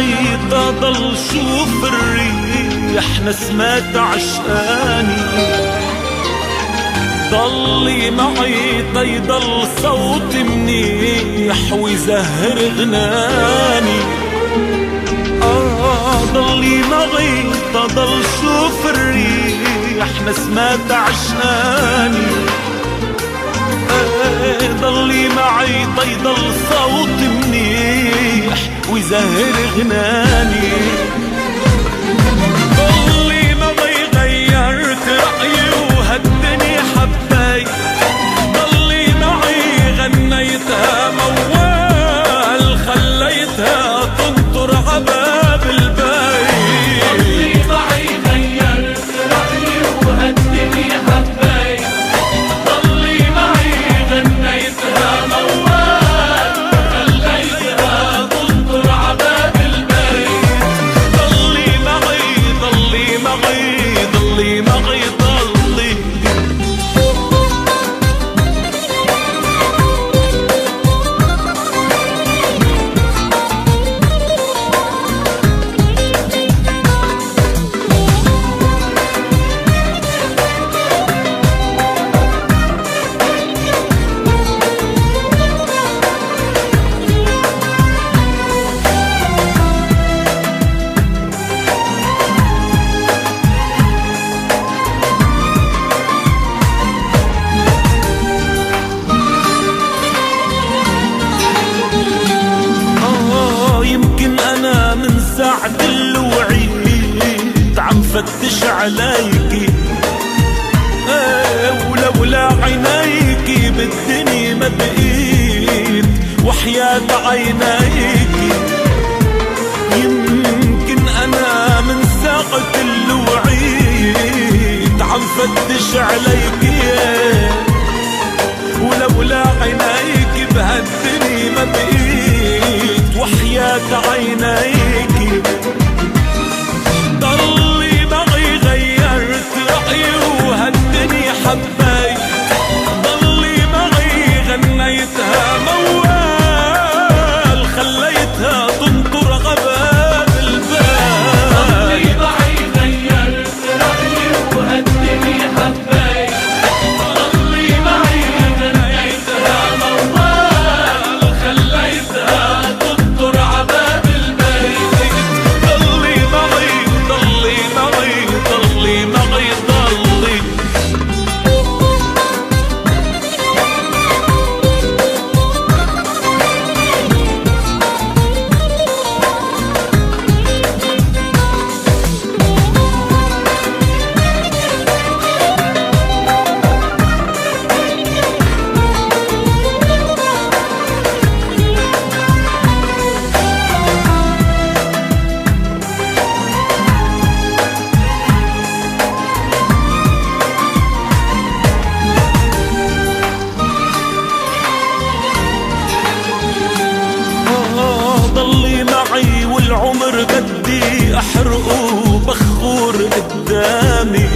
معي ضل شوف الريح نسمات عشقاني، ضلي معي يضل صوت منيح ويزهر غناني. ضلي معي ضل شوف الريح نسمات عشقاني، ضلي معي يضل صوت منيح ويزهر غناني. ضلي معي غيرت رأيي وهالدنيا حبيت، ضلي معي غنيتها موال خليتها تنطر عباب البيت. ضلي معي غيرت رأيي وهالدنيا حبيت، ضلي معي غنيتها موال خليتها تنطر عباب البيت. ضلي معي ضلي معي ضلي معي ضلي. يمكن أنا من ساعة الوعيد عم فتش عليكي، ولولا عينيكي بالدنيا ما بقيت وحياة عينيكي. يمكن أنا من ساعة الوعيد عم فتش عليكي، ولولا عينيكي بهالدنيا ما بقيت وحياة عينيكي. ضلي معي غيرت رأيي وهالدنيا حبيت، ضلي معي غنيتها موال خليتها تنطر عباب الباب. ضلي معي غيرت رأيي وهالدنيا حبيت، ضلي معي غنيتها موال خليتها تنطر عباب البيت. ضلي معي ضلي معي ضلي معي ضلي. ضلي معي والعمر بدي احرقه بخور قدامي،